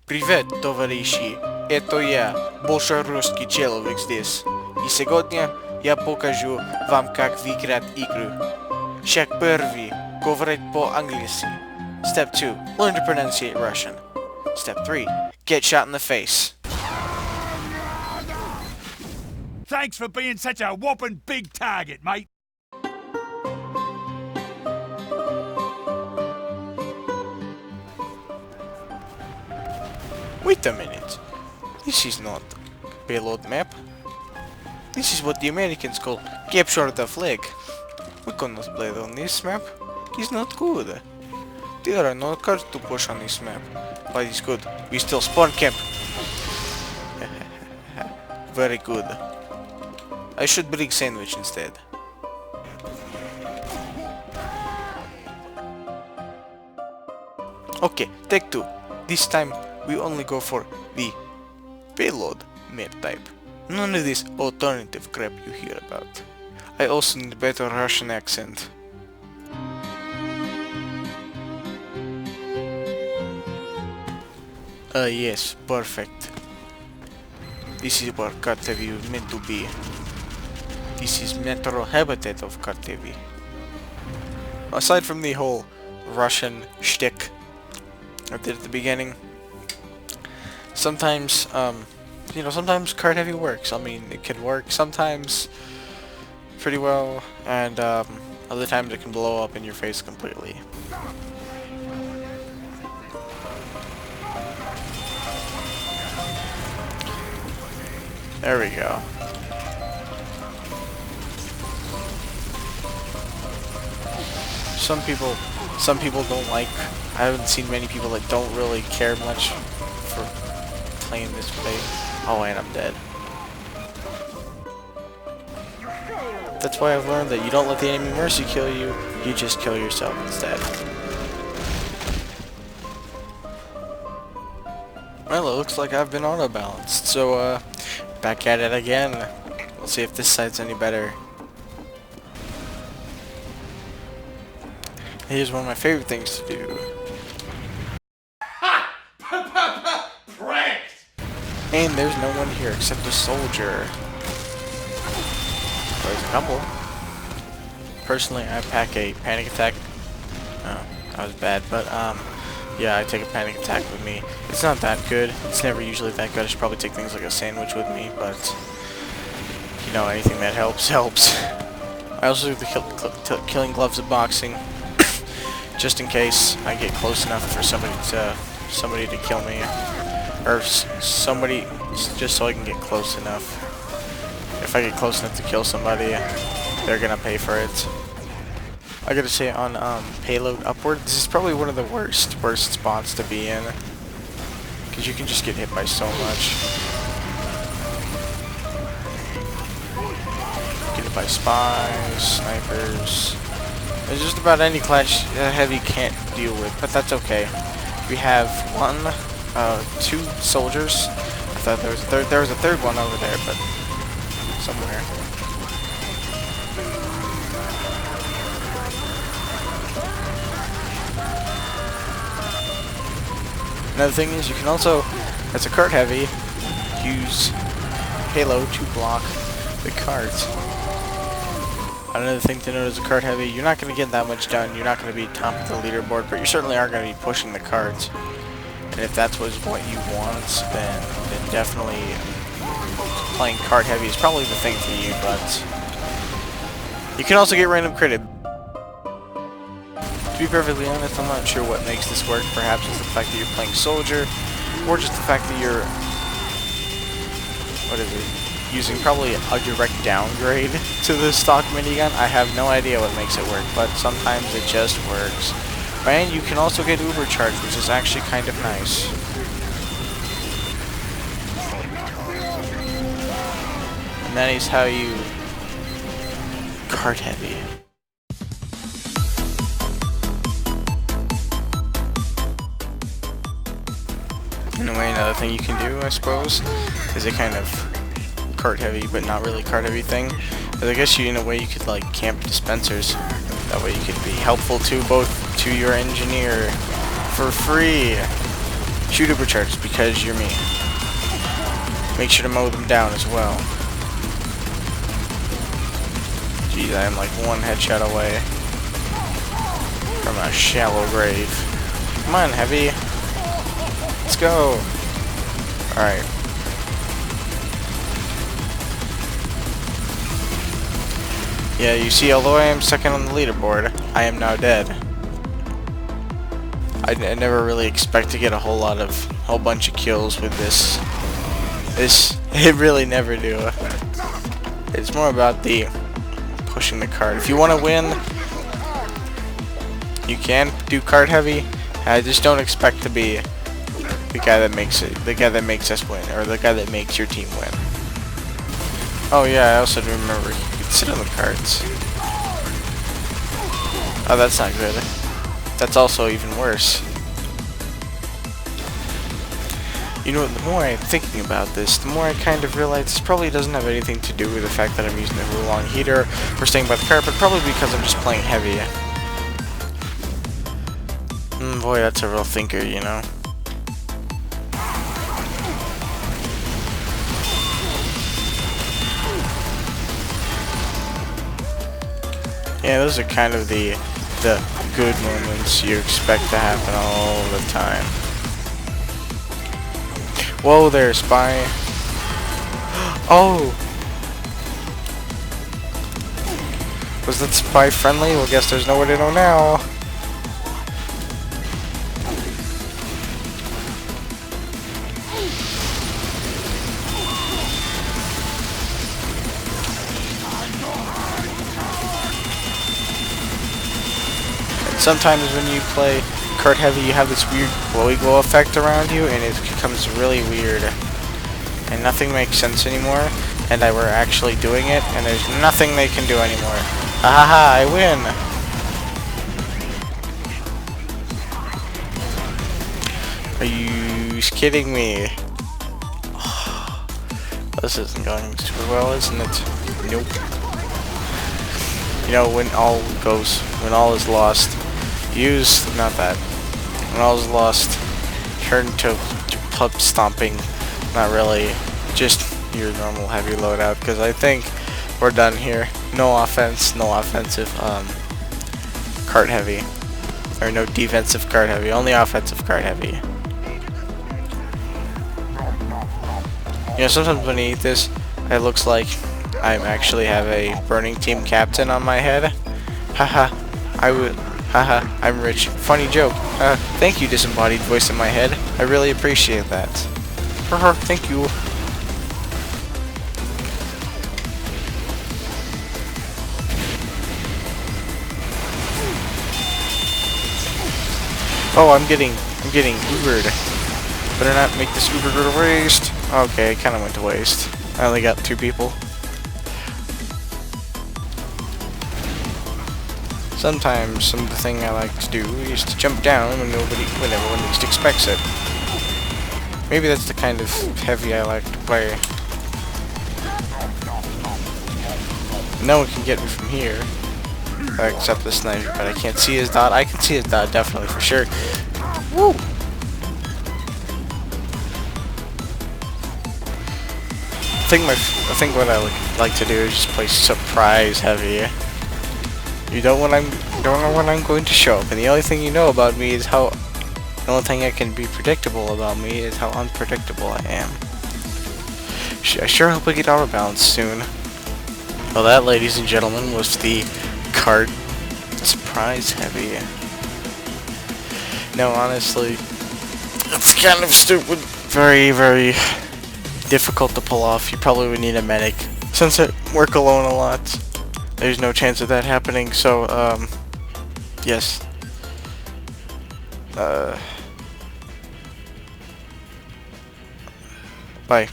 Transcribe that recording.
Привет, товарищи! Это я, большерусский человек здесь. И сегодня я покажу вам, как выиграть игру. Шаг первый. Говорить по-английски. Step 2. Learn to pronunciate Russian. Step 3. Get shot in the face. Thanks for being such a whopping big target, mate. Wait a minute. This is not payload map. This is what the Americans call capture the flag. We cannot play on this map. It's not good. There are no cards to push on this map. But it's good. We still spawn camp. Very good. I should bring sandwich instead. Okay, take 2. This time we only go for the payload map type. None of this alternative crap you hear about. I also need better Russian accent. Yes, perfect. This is where Kart Heavy is meant to be. This is natural habitat of Kart Heavy. Aside from the whole Russian shtick I did at the beginning, sometimes, sometimes Kart Heavy works. I mean, it can work sometimes pretty well, and other times it can blow up in your face completely. There we go. Some people don't like. I haven't seen many people that don't really care much for playing this way. Oh, and I'm dead. That's why I've learned that you don't let the enemy mercy kill you. You just kill yourself instead. Well, it looks like I've been auto-balanced, so back at it again. We'll see if this side's any better. Here's one of my favorite things to do. Pranked! And there's no one here except a soldier. There's a couple. Personally, I pack a panic attack. Oh, that was bad, but yeah, I take a panic attack with me. It's not that good. It's never usually that good. I should probably take things like a sandwich with me, but you know, anything that helps helps. I also do the killing gloves of boxing, just in case I get close enough for somebody to kill me, or somebody just so I can get close enough. If I get close enough to kill somebody, they're gonna pay for it. I gotta say, on payload upward, this is probably one of the worst spots to be in, because you can just get hit by so much. Get hit by spies, snipers. There's just about any clash Heavy can't deal with, but that's okay. We have 2 soldiers. I thought there was a third one over there, but somewhere. Another thing is, you can also, as a Kart Heavy, use payload to block the cart. Another thing to note as a Kart Heavy, you're not going to get that much done. You're not going to be top of the leaderboard, but you certainly are going to be pushing the cart. And if that's what you want, then definitely playing Kart Heavy is probably the thing for you, but you can also get random critted. To be perfectly honest, I'm not sure what makes this work. Perhaps it's the fact that you're playing Soldier, or just the fact that you're, using probably a direct downgrade to the stock minigun. I have no idea what makes it work, but sometimes it just works. And you can also get Ubercharged, which is actually kind of nice. And that is how you Kart Heavy. Anyway, another thing you can do, I suppose, is a kind of Kart Heavy, but not really Kart Heavy thing. But I guess in a way you could like camp dispensers. That way you could be helpful to your engineer for free. Shoot supercharged because you're me. Make sure to mow them down as well. Jeez, I am like one headshot away from a shallow grave. Come on, Heavy. Let's go. Alright. Yeah, you see, although I am second on the leaderboard, I am now dead. I never really expect to get a whole bunch of kills with this. I really never do. It's more about the pushing the cart. If you want to win, you can do cart heavy. I just don't expect to be the guy that makes us win, or the guy that makes your team win. Oh yeah, I also remember you could sit on the carts. Oh, that's not good. That's also even worse. You know, the more I'm thinking about this, the more I kind of realize this probably doesn't have anything to do with the fact that I'm using a real long heater or staying by the cart, but probably because I'm just playing heavy. Boy, that's a real thinker, you know. Yeah, those are kind of the good moments you expect to happen all the time. Whoa there, spy. Oh! Was that spy friendly? Well, guess there's nowhere to know now. Sometimes when you play Kart Heavy, you have this weird glowy glow effect around you, and it becomes really weird. And nothing makes sense anymore, and we're actually doing it, and there's nothing they can do anymore. Ahaha, I win! Are you kidding me? This isn't going super well, isn't it? Nope. You know, when all is lost, when all is lost, turn to pub stomping, not really, just your normal heavy loadout, because I think we're done here. No offensive Kart Heavy, or no defensive Kart Heavy, only offensive Kart Heavy. You know, sometimes when I eat this, it looks like I actually have a burning team captain on my head. Haha, haha, I'm rich. Funny joke. Thank you, disembodied voice in my head. I really appreciate that. Thank you. Oh, I'm getting Ubered. Better not make this Uber go to waste. Okay, it kind of went to waste. I only got 2 people. Sometimes the thing I like to do is to jump down when everyone least expects it. Maybe that's the kind of heavy I like to play. No one can get me from here, except the sniper, but I can't see his dot. I can see his dot definitely for sure. Woo! I think what I would like to do is just play surprise heavy. You don't know when I'm going to show up, and the only thing you know about me is how. The only thing that can be predictable about me is how unpredictable I am. I sure hope I get out of balance soon. Well, that, ladies and gentlemen, was the Kart surprise heavy. No, honestly, it's kind of stupid. Very, very difficult to pull off. You probably would need a medic. Since I work alone a lot, there's no chance of that happening, so, yes. Bye.